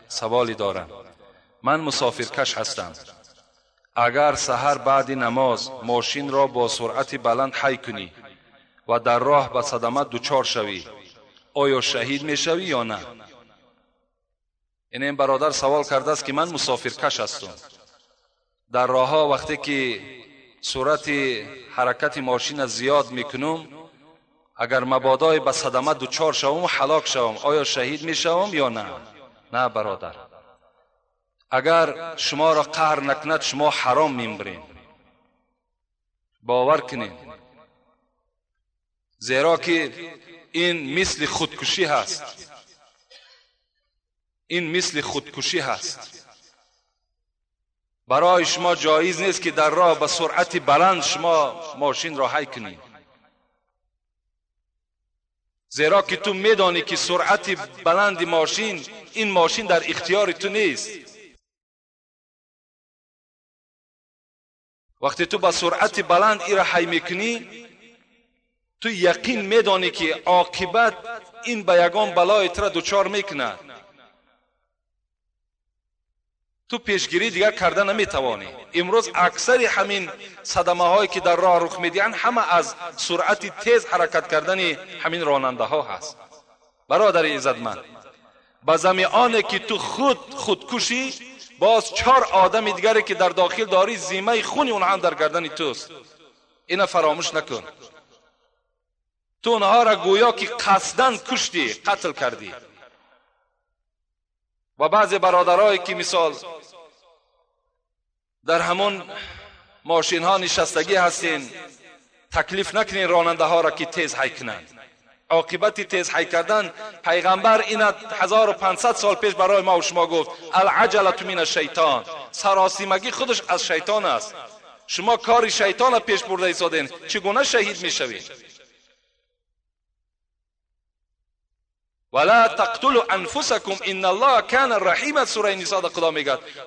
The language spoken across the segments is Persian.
سوالی دارم. من مسافرکش هستم. اگر سحر بعد نماز ماشین را با سرعت بلند حی کنی و در راه به صدمه دچار شوی، آیا شهید می شوی یا نه؟ این برادر سوال کرده است که من مسافرکش هستم. در راه ها وقتی که سرعت حرکت ماشین زیاد میکنم، اگر مبادا به صدمه دچار شوم و هلاک شوم، آیا شهید می شوم یا نه؟ نه برادر. اگر شما را قهر نکند شما حرام میمرین. باور کنین. زیرا که این مثل خودکشی هست. این مثل خودکشی هست. برای شما جایز نیست که در راه به سرعت بلند شما ماشین را حی کنید. زیرا که تو میدانی که سرعت بلند ماشین، این ماشین در اختیار تو نیست. وقتی تو با سرعت بلند ای را حی میکنی، تو یقین میدانی که عاقبت این به یگان بلای تو را دچار میکند. تو پیشگیری دیگر کرده نمیتوانی. امروز اکثر همین صدمه هایی که در راه رخ میدهند همه از سرعت تیز حرکت کردن همین راننده ها هست. برادر عزتمند، به زمیانه که تو خودکشی، باز 4 آدم دیگری که در داخل داری ذمه خون اونها هم در گردن توست. اینو فراموش نکن. تو اونها را گویا که قصداً کشتی، قتل کردی. و بعضی برادرایی که مثال در همون ماشین ها نشستگی هستین، تکلیف نکنین راننده ها را که تیز حی کنند. عاقبت تیز حی کردن پیغمبر این 1500 سال پیش برای ما و شما گفت العجلة من الشیطان. سراسیمگی خودش از شیطان است. شما کار شیطان را پیش برده ایستادین، چگونه شهید میشوید؟ ولا تقتلوا انفسکم ان الله کان رحیما. سوره نساء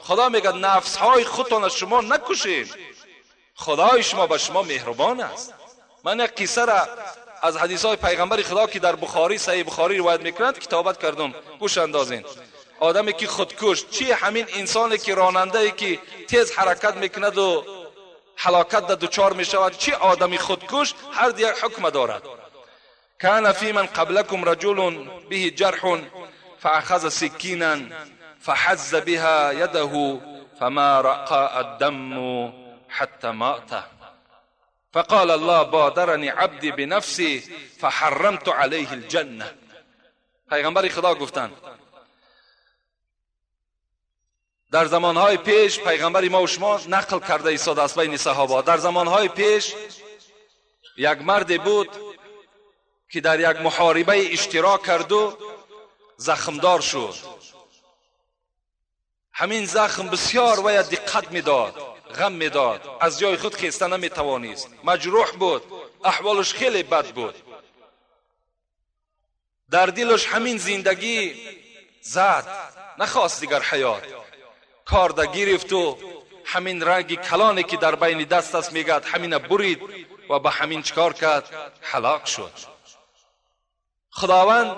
خدا میگه نفس های خودتان از شما نکشید. خدای شما به شما مهربان است. من یک قصه را از حدیث های پیغمبر خدا که در بخاری، صحیح بخاری روایت میکنند کتابت کردم، گوش اندازین. آدمی که خودکش، چی همین انسانی که راننده ای که تیز حرکت میکند و هلاکت در دچار میشود، چی آدمی خودکش، هر یک حکم دارد. كان في من قبلكم رجل به جرح فأخذ سكينا فحز بها يده فما رقى الدم حتى مات فقال الله بادرني عبدي بنفسي فحرمت عليه الجنة. پیغمبر خدا گفتند در زمانهای پیش، پیغمبر ما و شما نقل کرده ایستاده است بین صحابه، در زمانهای پیش یک مرد بود که در یک محاربه اشتراک کرد و زخمدار شد. همین زخم بسیار وی دقت میداد، غم میداد، از جای خود خیسته نمیتوانست، مجروح بود، احوالش خیلی بد بود. در دلش همین زندگی زد، نخواست دیگر حیات. کار دا گرفت و همین رنگ کلانی که در بین دست است میگد همین برید و به همین چکار کرد؟ هلاک شد. خداوند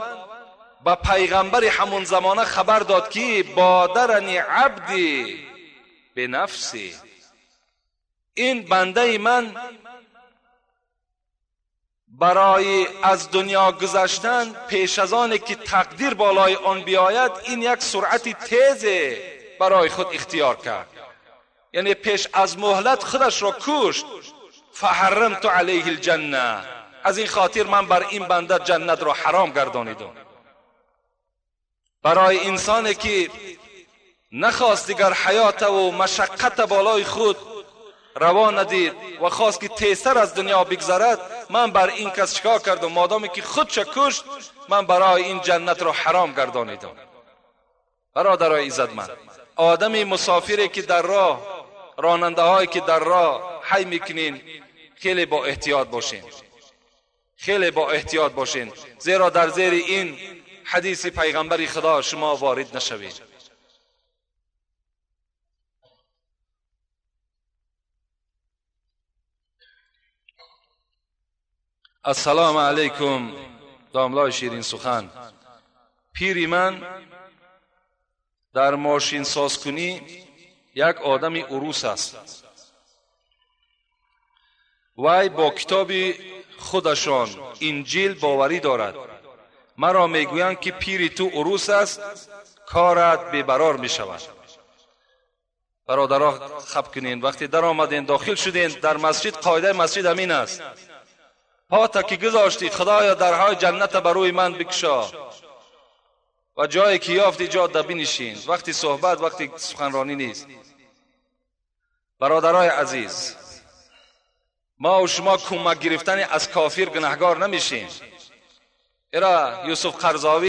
با پیغمبر همون زمانه خبر داد که بادرنی عبدی به نفسی، این بنده من برای از دنیا گذشتن پیش از آن که تقدیر بالای آن بیاید، این یک سرعت تیز برای خود اختیار کرد، یعنی پیش از مهلت خودش را کشت. فحرمت علیه الجنه، از این خاطر من بر این بنده جنت را حرام گردانیدم. برای انسانی که نخواست دیگر حیات و مشقت بالای خود روا ندید و خواست که تیزتر از دنیا بگذرد، من بر این کس چکار کردم؟ مادامی که خودش کشت، من برای این جنت را حرام گردانیدم. برادرای عزتمند، آدمی مسافری که در راه، راننده هایی که در راه حی میکنین، خیلی با احتیاط باشین، خیلی با احتیاط باشین، زیرا در زیر این حدیث پیغمبر خدا شما وارد نشوید. السلام علیکم داملای شیرین سخن. پیری من در ماشین سازکنی یک آدم عروس است. وی با کتاب خودشان انجیل باوری دارد. مرا میگویند که پیر تو عروس است، کارت بی‌برار می شود. برادرها خب کنین، وقتی در آمدین داخل شدین در مسجد، قاعده مسجد همین است: پا تکی گذاشتی خدایا درهای جنت بر روی من بکشا و جایی که یافتی جا بنشین. وقتی صحبت، وقتی سخنرانی نیست. برادرای عزیز، ما و شما کمک گرفتن از کافر گناهکار نمیشیم. ایرا یوسف قرضاوی